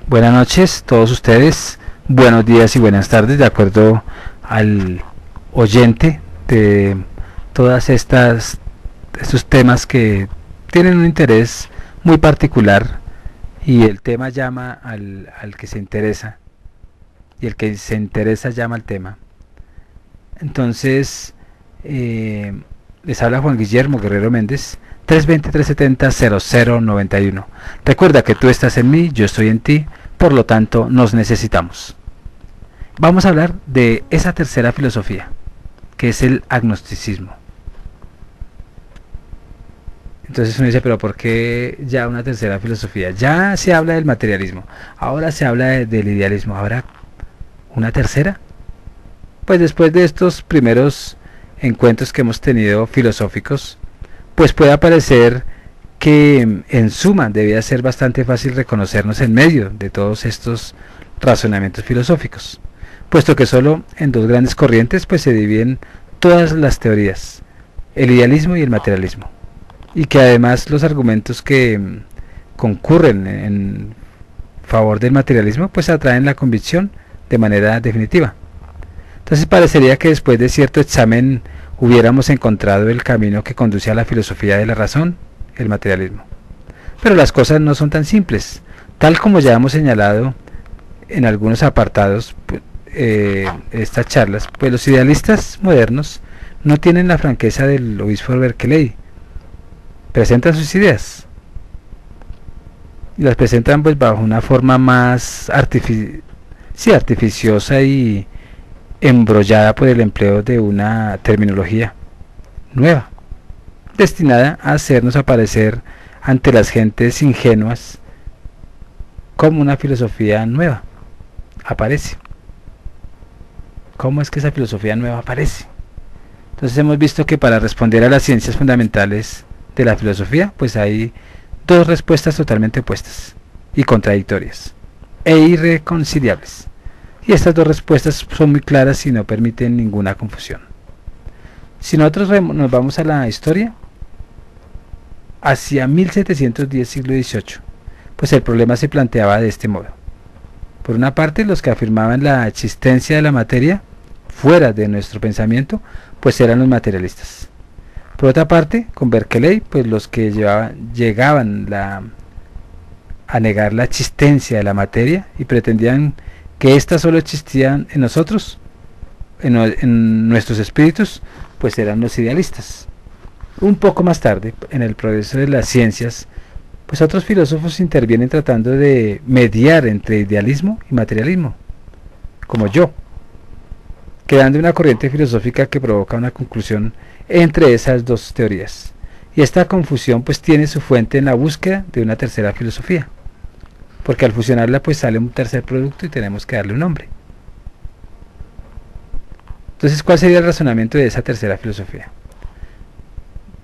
Buenas noches todos ustedes, buenos días y buenas tardes, de acuerdo al oyente de todas estos temas que tienen un interés muy particular, y el tema llama al que se interesa y el que se interesa llama al tema. Entonces, les habla Juan Guillermo Guerrero Méndez, 320-370-0091. Recuerda que tú estás en mí, yo estoy en ti, por lo tanto nos necesitamos. Vamos a hablar de esa tercera filosofía, que es el agnosticismo. Entonces uno dice, pero ¿por qué ya una tercera filosofía? Ya se habla del materialismo, ahora se habla del idealismo, ¿ahora una tercera? Pues después de estos primeros encuentros que hemos tenido filosóficos, pues puede parecer que en suma debía ser bastante fácil reconocernos en medio de todos estos razonamientos filosóficos, puesto que solo en dos grandes corrientes pues se dividen todas las teorías, el idealismo y el materialismo, y que además los argumentos que concurren en favor del materialismo pues atraen la convicción de manera definitiva. Entonces parecería que después de cierto examen hubiéramos encontrado el camino que conduce a la filosofía de la razón, el materialismo. Pero las cosas no son tan simples, tal como ya hemos señalado en algunos apartados estas charlas, pues los idealistas modernos no tienen la franqueza del obispo de Berkeley. Presentan sus ideas y las presentan pues bajo una forma más artificiosa y embrollada por el empleo de una terminología nueva, destinada a hacernos aparecer ante las gentes ingenuas como una filosofía nueva aparece. ¿Cómo es que esa filosofía nueva aparece? Entonces hemos visto que para responder a las ciencias fundamentales de la filosofía, pues hay dos respuestas totalmente opuestas y contradictorias e irreconciliables. Y estas dos respuestas son muy claras y no permiten ninguna confusión. Si nosotros nos vamos a la historia, hacia 1710, siglo XVIII, pues el problema se planteaba de este modo. Por una parte, los que afirmaban la existencia de la materia fuera de nuestro pensamiento, pues eran los materialistas. Por otra parte, con Berkeley, pues los que llegaban a negar la existencia de la materia y pretendían que ésta solo existía en nosotros, en nuestros espíritus, pues eran los idealistas. Un poco más tarde, en el progreso de las ciencias, pues otros filósofos intervienen tratando de mediar entre idealismo y materialismo, como yo, creando una corriente filosófica que provoca una conclusión entre esas dos teorías. Y esta confusión pues tiene su fuente en la búsqueda de una tercera filosofía, porque al fusionarla pues sale un tercer producto y tenemos que darle un nombre. Entonces, ¿cuál sería el razonamiento de esa tercera filosofía?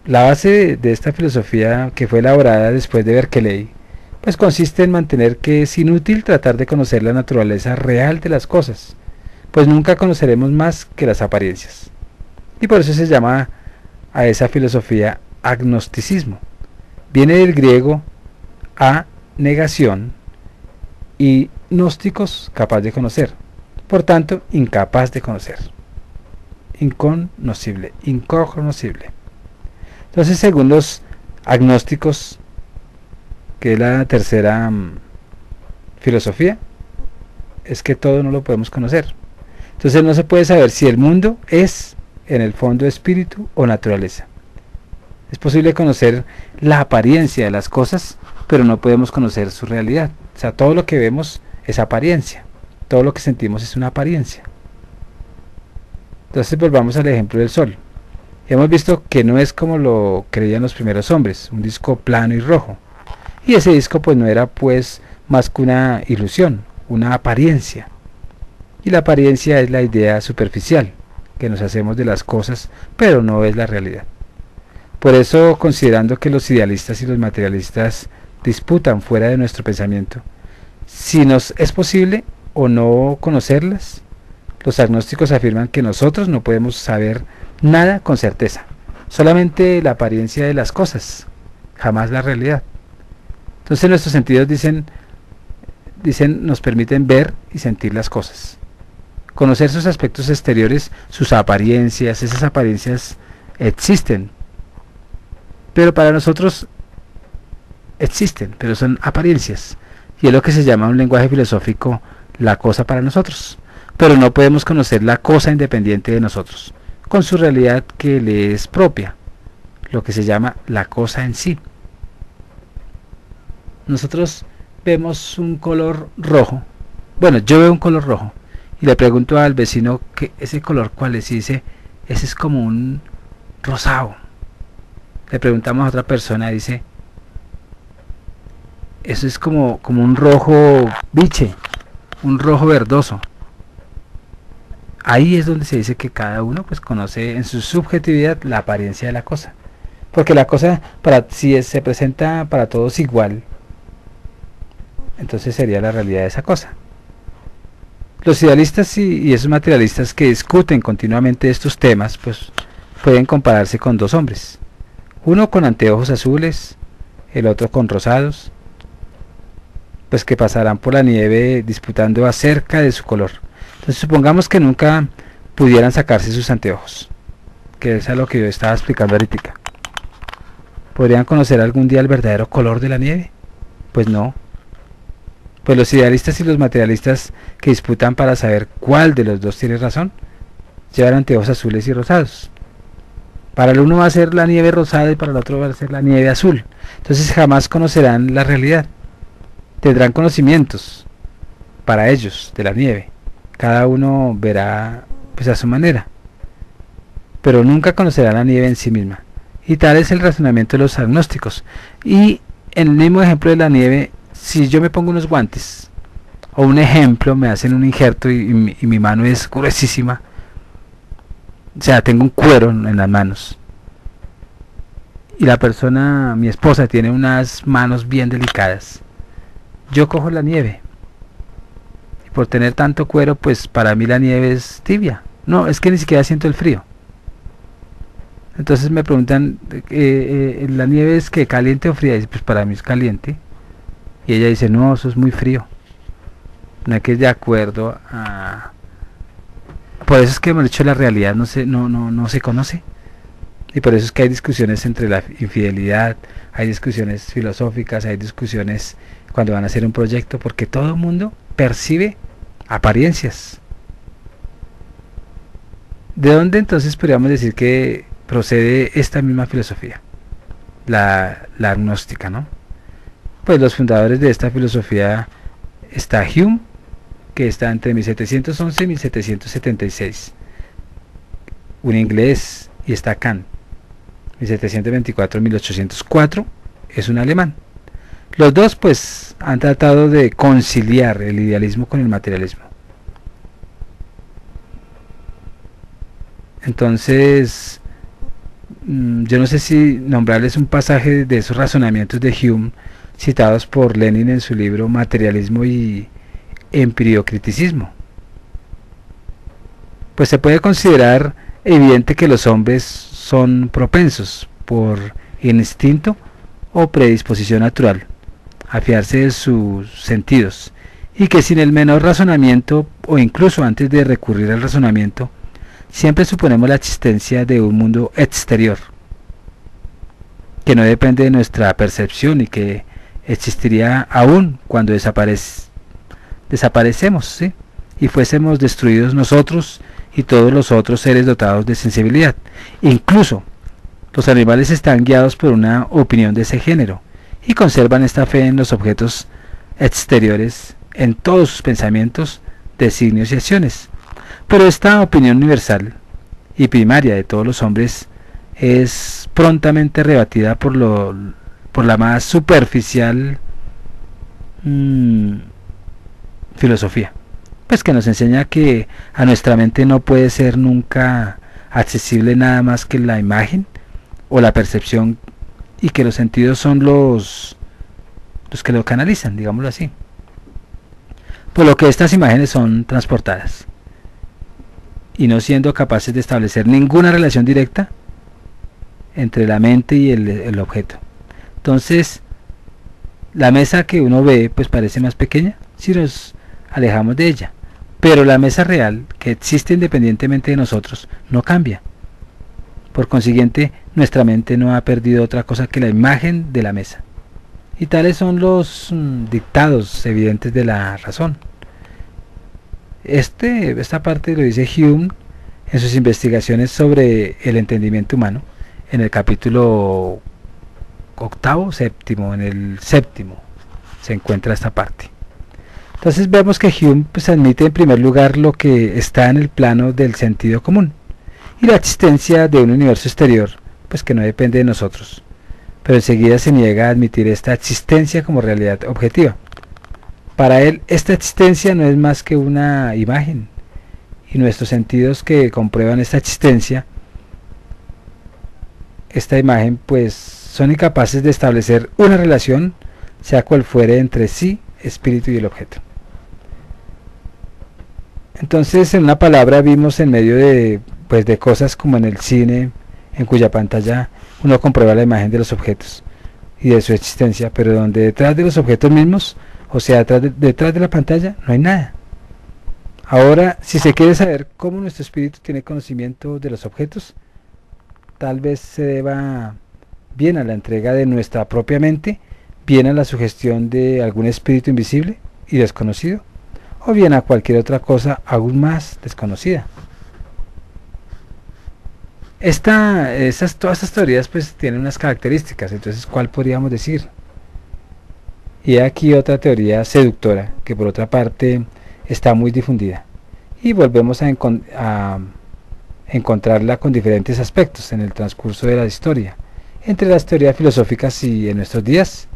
La base de esta filosofía, que fue elaborada después de Berkeley, pues consiste en mantener que es inútil tratar de conocer la naturaleza real de las cosas, pues nunca conoceremos más que las apariencias. Y por eso se llama a esa filosofía agnosticismo. Viene del griego a negación y gnósticos, capaz de conocer, por tanto incapaz de conocer, incognoscible. Entonces, según los agnósticos, que es la tercera filosofía, es que todo no lo podemos conocer. Entonces no se puede saber si el mundo es en el fondo espíritu o naturaleza. Es posible conocer la apariencia de las cosas, pero no podemos conocer su realidad. O sea, todo lo que vemos es apariencia, todo lo que sentimos es una apariencia. Entonces volvamos al ejemplo del Sol. Hemos visto que no es como lo creían los primeros hombres, un disco plano y rojo. Y ese disco pues no era pues más que una ilusión, una apariencia. Y la apariencia es la idea superficial que nos hacemos de las cosas, pero no es la realidad. Por eso, considerando que los idealistas y los materialistas disputan fuera de nuestro pensamiento si nos es posible o no conocerlas, los agnósticos afirman que nosotros no podemos saber nada con certeza, solamente la apariencia de las cosas, jamás la realidad. Entonces nuestros sentidos dicen dicen, nos permiten ver y sentir las cosas. Conocer sus aspectos exteriores, sus apariencias, esas apariencias existen. Pero para nosotros existen, pero son apariencias. Y es lo que se llama un lenguaje filosófico, la cosa para nosotros. Pero no podemos conocer la cosa independiente de nosotros, con su realidad que le es propia, lo que se llama la cosa en sí. Nosotros vemos un color rojo. Bueno, yo veo un color rojo y le pregunto al vecino que ese color cuál es y dice, ese es como un rosado. Le preguntamos a otra persona y dice, eso es como un rojo biche, un rojo verdoso. Ahí es donde se dice que cada uno pues conoce en su subjetividad la apariencia de la cosa. Porque la cosa, si se presenta para todos igual, entonces sería la realidad de esa cosa. Los idealistas y esos materialistas que discuten continuamente estos temas, pues pueden compararse con dos hombres. Uno con anteojos azules, el otro con rosados, pues que pasarán por la nieve disputando acerca de su color. Entonces supongamos que nunca pudieran sacarse sus anteojos, que es a lo que yo estaba explicando ahorita. ¿Podrían conocer algún día el verdadero color de la nieve? Pues no. Pues los idealistas y los materialistas que disputan para saber cuál de los dos tiene razón, llevan anteojos azules y rosados. Para el uno va a ser la nieve rosada y para el otro va a ser la nieve azul. Entonces jamás conocerán la realidad. Tendrán conocimientos para ellos de la nieve. Cada uno verá pues a su manera, pero nunca conocerá la nieve en sí misma. Y tal es el razonamiento de los agnósticos. Y en el mismo ejemplo de la nieve, si yo me pongo unos guantes, o un ejemplo, me hacen un injerto y mi mano es gruesísima, o sea, tengo un cuero en las manos, y la persona, mi esposa, tiene unas manos bien delicadas, yo cojo la nieve, y por tener tanto cuero, pues para mí la nieve es tibia. No, es que ni siquiera siento el frío. Entonces me preguntan, ¿la nieve es que caliente o fría? Y pues para mí es caliente. Y ella dice, no, eso es muy frío. No es que es de acuerdo a... Por eso es que hemos dicho la realidad no se conoce. Y por eso es que hay discusiones entre la infidelidad, hay discusiones filosóficas, hay discusiones cuando van a hacer un proyecto, porque todo el mundo percibe apariencias. ¿De dónde entonces podríamos decir que procede esta misma filosofía? La agnóstica, ¿no? Pues los fundadores de esta filosofía está Hume, que está entre 1711 y 1776, un inglés, y está Kant, 1724-1804, es un alemán. Los dos pues han tratado de conciliar el idealismo con el materialismo. Entonces, yo no sé si nombrarles un pasaje de esos razonamientos de Hume citados por Lenin en su libro Materialismo y Empiriocriticismo. Pues se puede considerar evidente que los hombres son propensos por instinto o predisposición natural a fiarse de sus sentidos, y que sin el menor razonamiento, o incluso antes de recurrir al razonamiento, siempre suponemos la existencia de un mundo exterior que no depende de nuestra percepción y que existiría aún cuando desaparecemos, ¿sí? Y fuésemos destruidos nosotros y todos los otros seres dotados de sensibilidad. Incluso los animales están guiados por una opinión de ese género y conservan esta fe en los objetos exteriores en todos sus pensamientos, designios y acciones. Pero esta opinión universal y primaria de todos los hombres es prontamente rebatida por la más superficial filosofía, pues que nos enseña que a nuestra mente no puede ser nunca accesible nada más que la imagen o la percepción, y que los sentidos son los que lo canalizan, digámoslo así, por lo que estas imágenes son transportadas, y no siendo capaces de establecer ninguna relación directa entre la mente y el objeto. Entonces, la mesa que uno ve pues parece más pequeña, si nos alejamos de ella. Pero la mesa real, que existe independientemente de nosotros, no cambia. Por consiguiente, nuestra mente no ha perdido otra cosa que la imagen de la mesa. Y tales son los dictados evidentes de la razón. Esta parte lo dice Hume en sus investigaciones sobre el entendimiento humano, en el capítulo séptimo, en el séptimo se encuentra esta parte. Entonces vemos que Hume pues admite en primer lugar lo que está en el plano del sentido común y la existencia de un universo exterior pues que no depende de nosotros, pero enseguida se niega a admitir esta existencia como realidad objetiva. Para él esta existencia no es más que una imagen, y nuestros sentidos que comprueban esta existencia, esta imagen, pues son incapaces de establecer una relación, sea cual fuere, entre sí, espíritu y el objeto. Entonces, en una palabra, vimos en medio de cosas como en el cine, en cuya pantalla uno comprueba la imagen de los objetos y de su existencia, pero donde detrás de los objetos mismos, o sea, detrás de la pantalla, no hay nada. Ahora, si se quiere saber cómo nuestro espíritu tiene conocimiento de los objetos, tal vez se deba bien a la entrega de nuestra propia mente, bien a la sugestión de algún espíritu invisible y desconocido, o bien a cualquier otra cosa aún más desconocida. Todas estas teorías pues tienen unas características. Entonces, ¿cuál podríamos decir? Y aquí otra teoría seductora, que por otra parte está muy difundida, y volvemos a encontrarla con diferentes aspectos en el transcurso de la historia, entre las teorías filosóficas y en nuestros días,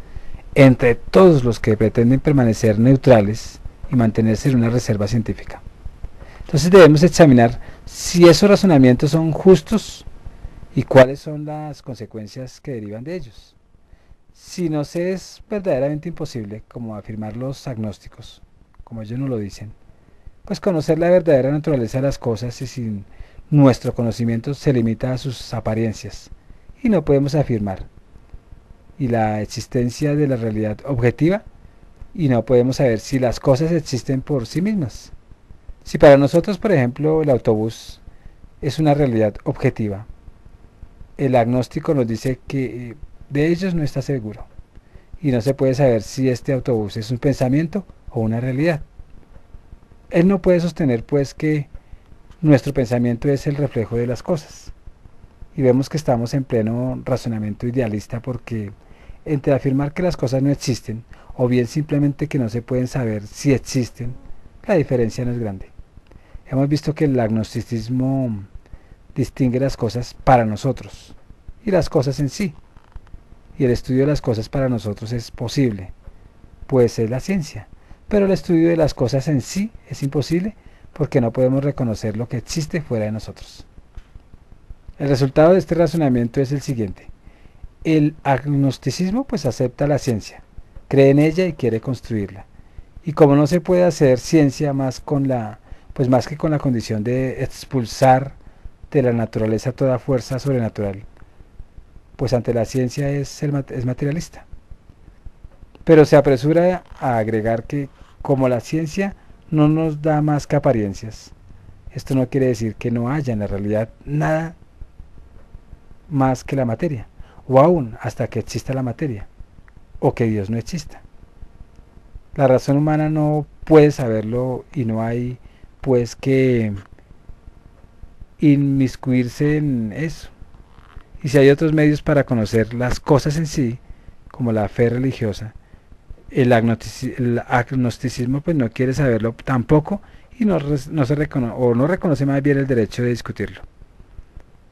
entre todos los que pretenden permanecer neutrales y mantenerse en una reserva científica. Entonces debemos examinar si esos razonamientos son justos y cuáles son las consecuencias que derivan de ellos. Si nos es verdaderamente imposible, como afirmar los agnósticos, como ellos nos lo dicen, pues conocer la verdadera naturaleza de las cosas, y si nuestro conocimiento se limita a sus apariencias y no podemos afirmar y la existencia de la realidad objetiva, y no podemos saber si las cosas existen por sí mismas. Si para nosotros, por ejemplo, el autobús es una realidad objetiva, el agnóstico nos dice que de ellos no está seguro, y no se puede saber si este autobús es un pensamiento o una realidad. Él no puede sostener pues que nuestro pensamiento es el reflejo de las cosas. Y vemos que estamos en pleno razonamiento idealista, porque entre afirmar que las cosas no existen o bien simplemente que no se pueden saber si existen, la diferencia no es grande. Hemos visto que el agnosticismo distingue las cosas para nosotros y las cosas en sí, y el estudio de las cosas para nosotros es posible, pues es la ciencia, pero el estudio de las cosas en sí es imposible, porque no podemos reconocer lo que existe fuera de nosotros. El resultado de este razonamiento es el siguiente: el agnosticismo pues acepta la ciencia, cree en ella y quiere construirla, y como no se puede hacer ciencia más que con la condición de expulsar de la naturaleza toda fuerza sobrenatural, pues ante la ciencia es materialista. Pero se apresura a agregar que como la ciencia no nos da más que apariencias, esto no quiere decir que no haya en la realidad nada más que la materia, o aún hasta que exista la materia, o que Dios no exista. La razón humana no puede saberlo, y no hay pues que inmiscuirse en eso. Y si hay otros medios para conocer las cosas en sí, como la fe religiosa, el agnosticismo pues no quiere saberlo tampoco, y no reconoce más bien el derecho de discutirlo.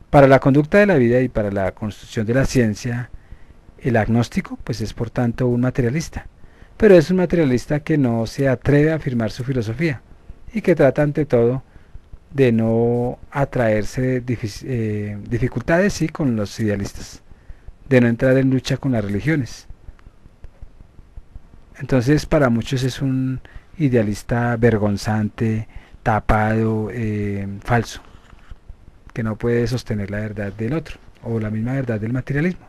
Para la conducta de la vida y para la construcción de la ciencia, el agnóstico pues es por tanto un materialista, pero es un materialista que no se atreve a afirmar su filosofía, y que trata ante todo de no atraerse dificultades sí, con los idealistas, de no entrar en lucha con las religiones. Entonces para muchos es un idealista vergonzante, tapado, falso, que no puede sostener la verdad del otro, o la misma verdad del materialismo.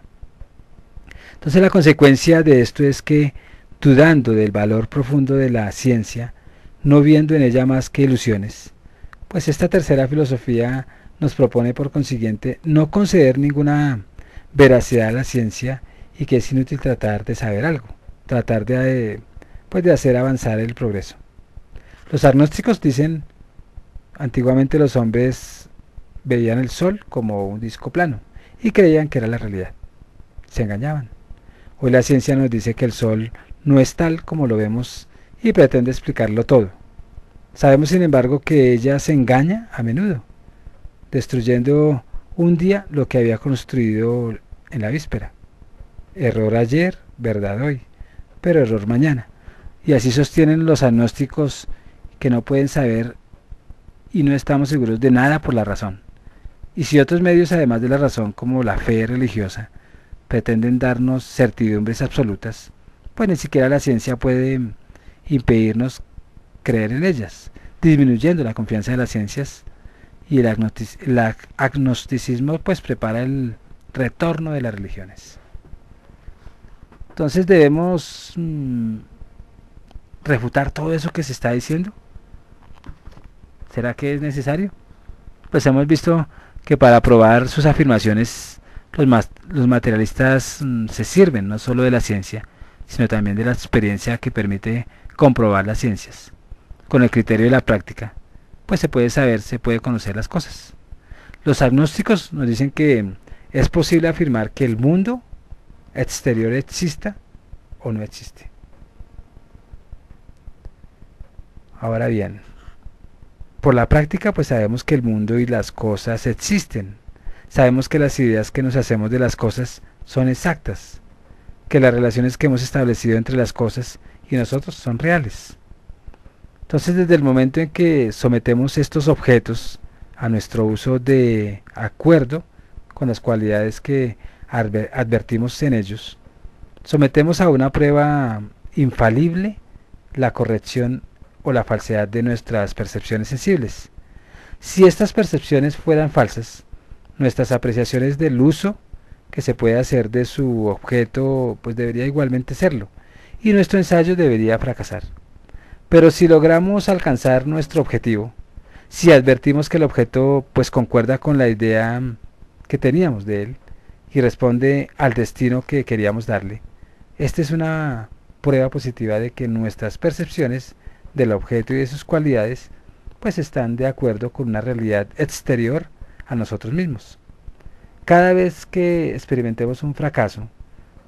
Entonces la consecuencia de esto es que dudando del valor profundo de la ciencia, no viendo en ella más que ilusiones, pues esta tercera filosofía nos propone por consiguiente no conceder ninguna veracidad a la ciencia y que es inútil tratar de saber algo, tratar de hacer avanzar el progreso. Los agnósticos dicen, antiguamente los hombres veían el sol como un disco plano y creían que era la realidad. Se engañaban. Hoy la ciencia nos dice que el sol no es tal como lo vemos y pretende explicarlo todo. Sabemos, sin embargo, que ella se engaña a menudo, destruyendo un día lo que había construido en la víspera. Error ayer, verdad hoy, pero error mañana. Y así sostienen los agnósticos que no pueden saber y no estamos seguros de nada por la razón. Y si otros medios, además de la razón, como la fe religiosa, pretenden darnos certidumbres absolutas, pues ni siquiera la ciencia puede impedirnos creer en ellas, disminuyendo la confianza de las ciencias, y el agnosticismo pues prepara el retorno de las religiones. Entonces debemos refutar todo eso que se está diciendo. ¿Será que es necesario? Pues hemos visto que para probar sus afirmaciones los materialistas se sirven no solo de la ciencia, sino también de la experiencia que permite comprobar las ciencias. Con el criterio de la práctica, pues se puede saber, se puede conocer las cosas. Los agnósticos nos dicen que es posible afirmar que el mundo exterior exista o no existe. Ahora bien, por la práctica pues sabemos que el mundo y las cosas existen. Sabemos que las ideas que nos hacemos de las cosas son exactas, que las relaciones que hemos establecido entre las cosas y nosotros son reales. Entonces, desde el momento en que sometemos estos objetos a nuestro uso de acuerdo con las cualidades que advertimos en ellos, sometemos a una prueba infalible la corrección o la falsedad de nuestras percepciones sensibles. Si estas percepciones fueran falsas, nuestras apreciaciones del uso que se puede hacer de su objeto pues debería igualmente serlo, y nuestro ensayo debería fracasar. Pero si logramos alcanzar nuestro objetivo, si advertimos que el objeto pues concuerda con la idea que teníamos de él y responde al destino que queríamos darle, esta es una prueba positiva de que nuestras percepciones del objeto y de sus cualidades pues están de acuerdo con una realidad exterior a nosotros mismos. Cada vez que experimentemos un fracaso,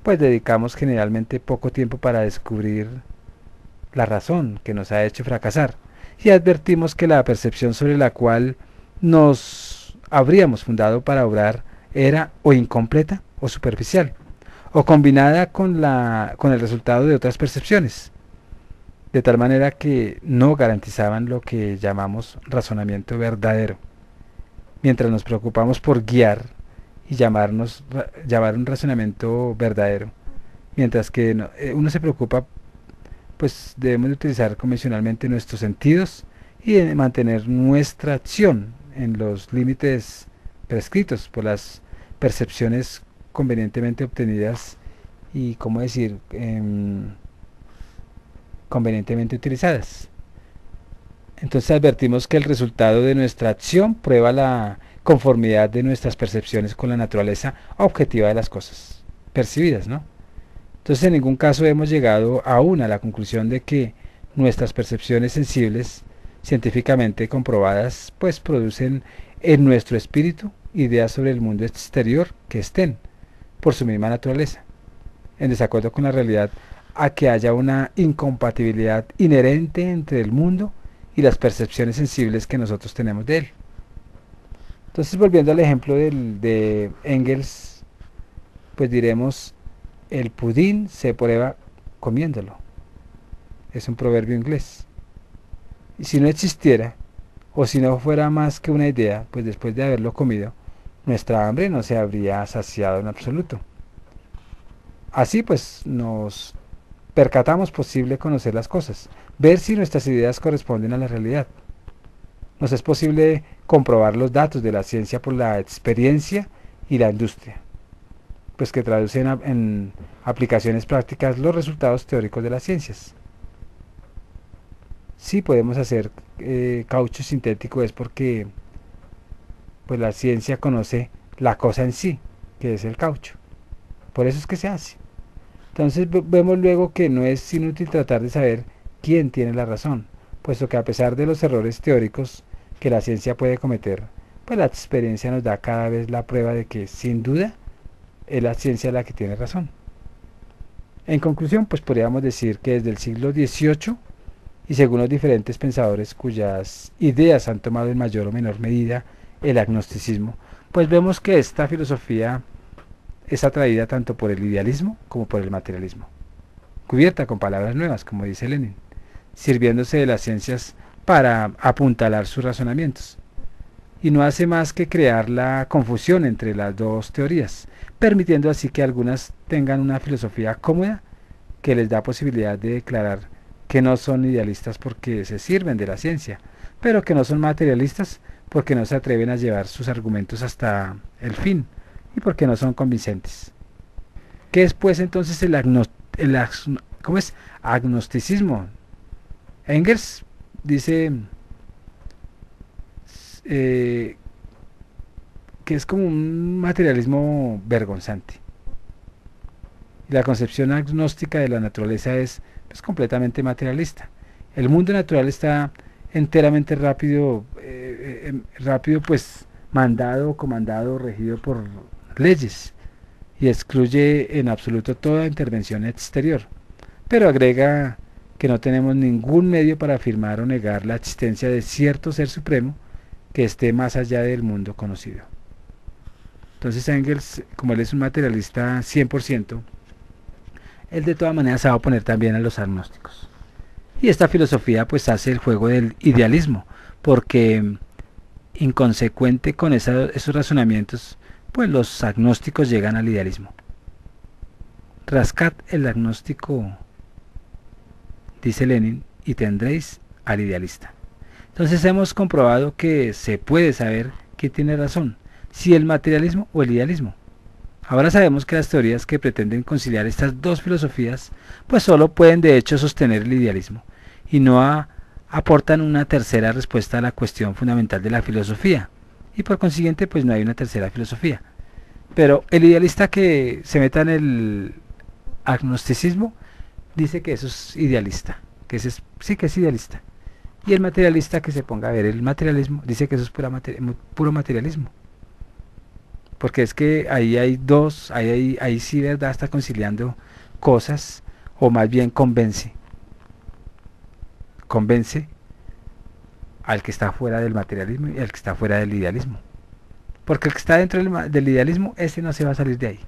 pues dedicamos generalmente poco tiempo para descubrir la razón que nos ha hecho fracasar y advertimos que la percepción sobre la cual nos habríamos fundado para obrar era o incompleta o superficial o combinada con el resultado de otras percepciones, de tal manera que no garantizaban lo que llamamos razonamiento verdadero, mientras nos preocupamos por guiar y llamar un razonamiento verdadero, mientras que uno se preocupa, pues debemos de utilizar convencionalmente nuestros sentidos y de mantener nuestra acción en los límites prescritos por las percepciones convenientemente obtenidas y, ¿cómo decir?, convenientemente utilizadas. Entonces advertimos que el resultado de nuestra acción prueba la conformidad de nuestras percepciones con la naturaleza objetiva de las cosas percibidas, ¿no? Entonces en ningún caso hemos llegado aún a la conclusión de que nuestras percepciones sensibles, científicamente comprobadas, pues producen en nuestro espíritu ideas sobre el mundo exterior que estén, por su misma naturaleza, en desacuerdo con la realidad, a que haya una incompatibilidad inherente entre el mundo y las percepciones sensibles que nosotros tenemos de él. Entonces, volviendo al ejemplo de Engels, pues diremos, el pudín se prueba comiéndolo. Es un proverbio inglés. Y si no existiera, o si no fuera más que una idea, pues después de haberlo comido, nuestra hambre no se habría saciado en absoluto. Así pues nos percatamos posible conocer las cosas, ver si nuestras ideas corresponden a la realidad. Nos es posible comprobar los datos de la ciencia por la experiencia y la industria. pues que traducen en aplicaciones prácticas los resultados teóricos de las ciencias. Si podemos hacer caucho sintético es porque pues la ciencia conoce la cosa en sí, que es el caucho. Por eso es que se hace. Entonces vemos luego que no es inútil tratar de saber quién tiene la razón, puesto que a pesar de los errores teóricos que la ciencia puede cometer, pues la experiencia nos da cada vez la prueba de que, sin duda, es la ciencia la que tiene razón. En conclusión, pues podríamos decir que desde el siglo XVIII, y según los diferentes pensadores cuyas ideas han tomado en mayor o menor medida el agnosticismo, pues vemos que esta filosofía es atraída tanto por el idealismo como por el materialismo, cubierta con palabras nuevas, como dice Lenin, sirviéndose de las ciencias para apuntalar sus razonamientos. Y no hace más que crear la confusión entre las dos teorías, permitiendo así que algunas tengan una filosofía cómoda que les da posibilidad de declarar que no son idealistas porque se sirven de la ciencia, pero que no son materialistas porque no se atreven a llevar sus argumentos hasta el fin y porque no son convincentes. ¿Qué es pues entonces ¿cómo es? Agnosticismo? Engels dice que es como un materialismo vergonzante. Y la concepción agnóstica de la naturaleza es pues, completamente materialista. El mundo natural está enteramente rápido pues mandado, comandado, regido por leyes y excluye en absoluto toda intervención exterior, pero agrega que no tenemos ningún medio para afirmar o negar la existencia de cierto ser supremo que esté más allá del mundo conocido. Entonces Engels, como él es un materialista 100%, él de todas maneras se va a oponer también a los agnósticos. Y esta filosofía pues hace el juego del idealismo, porque inconsecuente con esos razonamientos, pues los agnósticos llegan al idealismo. Rascad el agnóstico, dice Lenin, y tendréis al idealista. Entonces hemos comprobado que se puede saber quién tiene razón, si el materialismo o el idealismo. Ahora sabemos que las teorías que pretenden conciliar estas dos filosofías, pues solo pueden de hecho sostener el idealismo, y no aportan una tercera respuesta a la cuestión fundamental de la filosofía, y por consiguiente pues no hay una tercera filosofía. Pero el idealista que se meta en el agnosticismo dice que eso es idealista, sí que es idealista. Y el materialista que se ponga a ver el materialismo dice que eso es puro materialismo. Porque es que ahí hay dos, ahí sí, ¿verdad? Está conciliando cosas, o más bien convence al que está fuera del materialismo y al que está fuera del idealismo. Porque el que está dentro del idealismo, ese no se va a salir de ahí.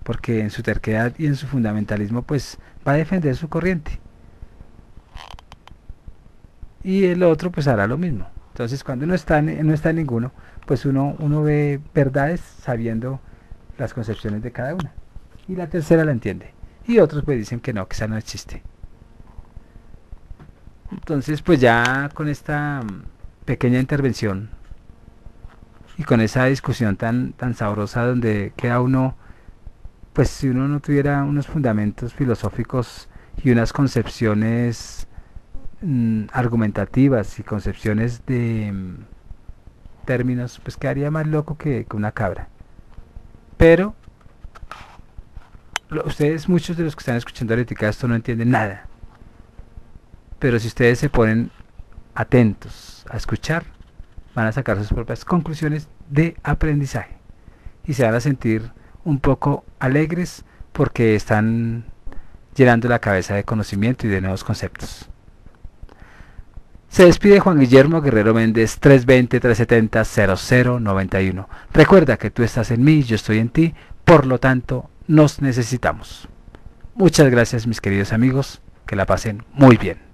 Porque en su terquedad y en su fundamentalismo, pues va a defender su corriente. Y el otro, pues hará lo mismo. Entonces, cuando no está en ninguno, pues uno ve verdades sabiendo las concepciones de cada una. Y la tercera la entiende. Y otros pues dicen que no, que esa no existe. Entonces, pues ya con esta pequeña intervención y con esa discusión tan sabrosa donde queda uno, pues si uno no tuviera unos fundamentos filosóficos y unas concepciones argumentativas y concepciones de términos, pues quedaría más loco que una cabra. Pero ustedes, muchos de los que están escuchando ahorita esto, no entienden nada. Pero si ustedes se ponen atentos a escuchar, van a sacar sus propias conclusiones de aprendizaje y se van a sentir un poco alegres porque están llenando la cabeza de conocimiento y de nuevos conceptos. Se despide Juan Guillermo Guerrero Méndez, 320-370-0091. Recuerda que tú estás en mí, yo estoy en ti, por lo tanto, nos necesitamos. Muchas gracias mis queridos amigos, que la pasen muy bien.